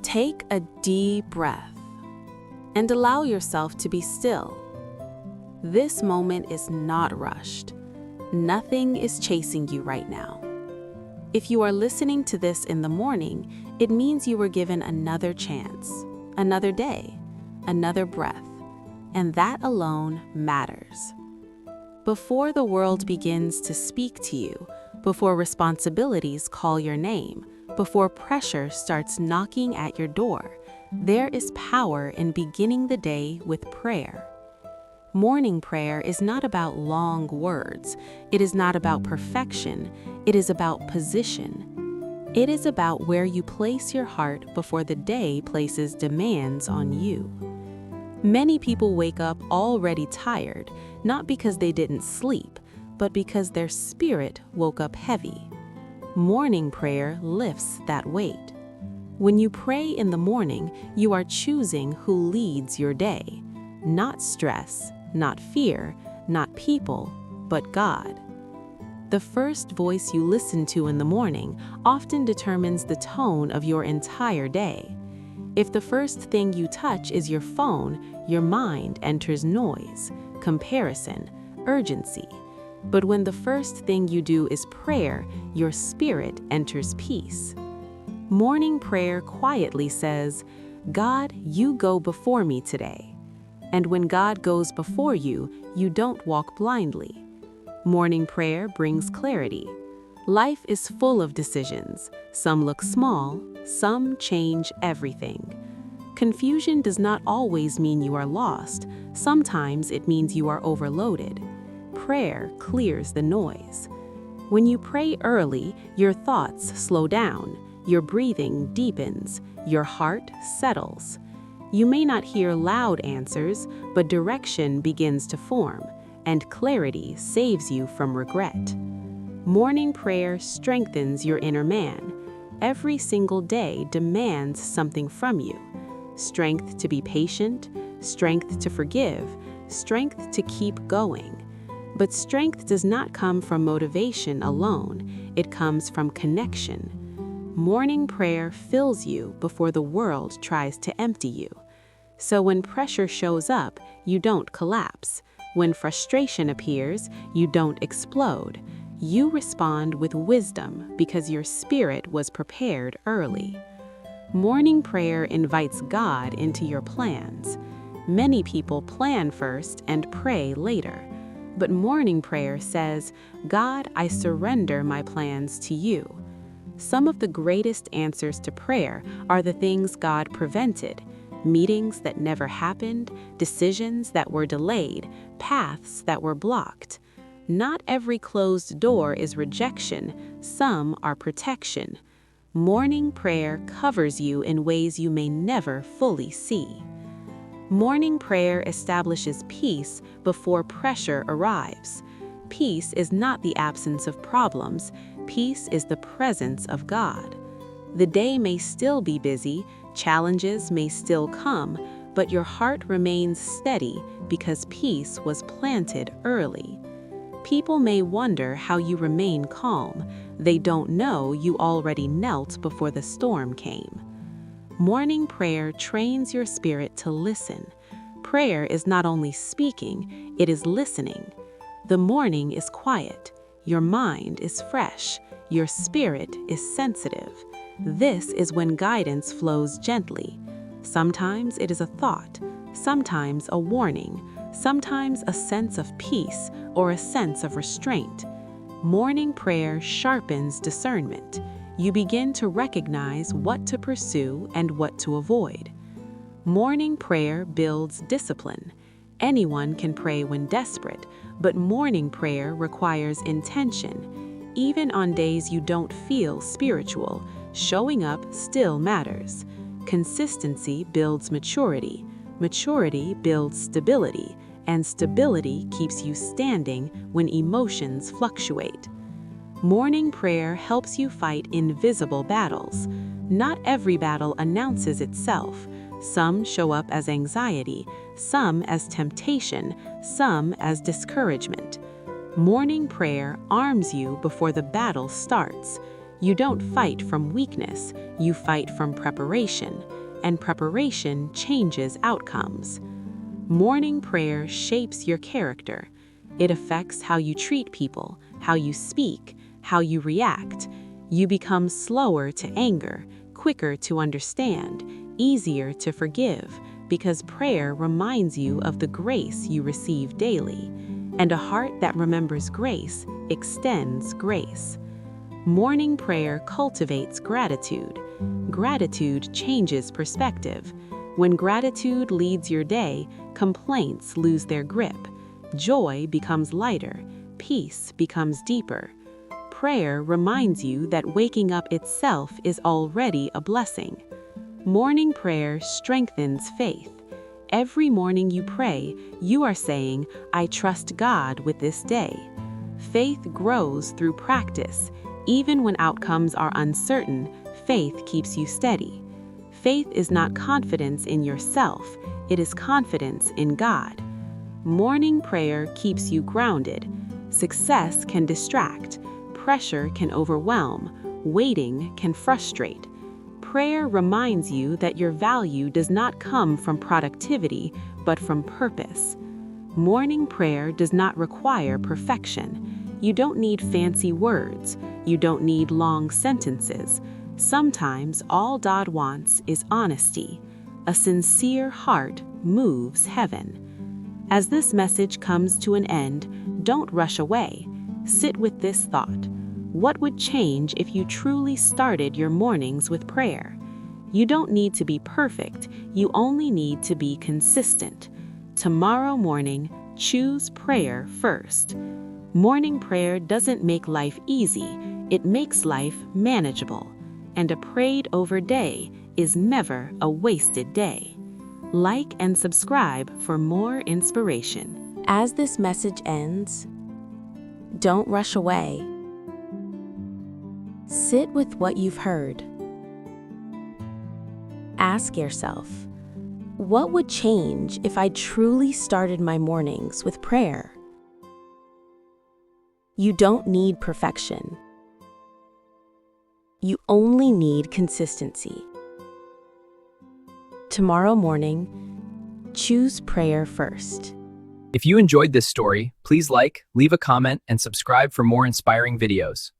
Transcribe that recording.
Take a deep breath and allow yourself to be still. This moment is not rushed. Nothing is chasing you right now. If you are listening to this in the morning, it means you were given another chance, another day, another breath, and that alone matters. Before the world begins to speak to you, before responsibilities call your name, before pressure starts knocking at your door, there is power in beginning the day with prayer. Morning prayer is not about long words. It is not about perfection. It is about position. It is about where you place your heart before the day places demands on you. Many people wake up already tired, not because they didn't sleep, but because their spirit woke up heavy. Morning prayer lifts that weight. When you pray in the morning, you are choosing who leads your day. Not stress, not fear, not people, but God. The first voice you listen to in the morning often determines the tone of your entire day. If the first thing you touch is your phone, your mind enters noise, comparison, urgency. But when the first thing you do is prayer, your spirit enters peace. Morning prayer quietly says, "God, you go before me today." And when God goes before you, you don't walk blindly. Morning prayer brings clarity. Life is full of decisions. Some look small, some change everything. Confusion does not always mean you are lost. Sometimes it means you are overloaded. Prayer clears the noise. When you pray early, your thoughts slow down, your breathing deepens, your heart settles. You may not hear loud answers, but direction begins to form, and clarity saves you from regret. Morning prayer strengthens your inner man. Every single day demands something from you. Strength to be patient, strength to forgive, strength to keep going. But strength does not come from motivation alone. It comes from connection. Morning prayer fills you before the world tries to empty you. So when pressure shows up, you don't collapse. When frustration appears, you don't explode. You respond with wisdom because your spirit was prepared early. Morning prayer invites God into your plans. Many people plan first and pray later. But morning prayer says, "God, I surrender my plans to you." Some of the greatest answers to prayer are the things God prevented. Meetings that never happened, decisions that were delayed, paths that were blocked. Not every closed door is rejection, some are protection. Morning prayer covers you in ways you may never fully see. Morning prayer establishes peace before pressure arrives. Peace is not the absence of problems, peace is the presence of God. The day may still be busy, challenges may still come, but your heart remains steady because peace was planted early. People may wonder how you remain calm. They don't know you already knelt before the storm came. Morning prayer trains your spirit to listen. Prayer is not only speaking, it is listening. The morning is quiet. Your mind is fresh. Your spirit is sensitive. This is when guidance flows gently. Sometimes it is a thought, sometimes a warning, sometimes a sense of peace or a sense of restraint. Morning prayer sharpens discernment. You begin to recognize what to pursue and what to avoid. Morning prayer builds discipline. Anyone can pray when desperate, but morning prayer requires intention. Even on days you don't feel spiritual, showing up still matters. Consistency builds maturity. Maturity builds stability, and stability keeps you standing when emotions fluctuate. Morning prayer helps you fight invisible battles. Not every battle announces itself. Some show up as anxiety, some as temptation, some as discouragement. Morning prayer arms you before the battle starts. You don't fight from weakness, you fight from preparation, and preparation changes outcomes. Morning prayer shapes your character. It affects how you treat people, how you speak, how you react. You become slower to anger, quicker to understand, easier to forgive, because prayer reminds you of the grace you receive daily. And a heart that remembers grace extends grace. Morning prayer cultivates gratitude. Gratitude changes perspective. When gratitude leads your day, complaints lose their grip. Joy becomes lighter. Peace becomes deeper. Prayer reminds you that waking up itself is already a blessing. Morning prayer strengthens faith. Every morning you pray, you are saying, "I trust God with this day." Faith grows through practice. Even when outcomes are uncertain, faith keeps you steady. Faith is not confidence in yourself, it is confidence in God. Morning prayer keeps you grounded. Success can distract, pressure can overwhelm, waiting can frustrate. Prayer reminds you that your value does not come from productivity, but from purpose. Morning prayer does not require perfection. You don't need fancy words. You don't need long sentences. Sometimes all God wants is honesty. A sincere heart moves heaven. As this message comes to an end, don't rush away. Sit with this thought. What would change if you truly started your mornings with prayer? You don't need to be perfect, you only need to be consistent. Tomorrow morning, choose prayer first. Morning prayer doesn't make life easy, it makes life manageable. And a prayed over day is never a wasted day. Like and subscribe for more inspiration. As this message ends, don't rush away. Sit with what you've heard. Ask yourself, what would change if I truly started my mornings with prayer? You don't need perfection. You only need consistency. Tomorrow morning, choose prayer first. If you enjoyed this story, please like, leave a comment, and subscribe for more inspiring videos.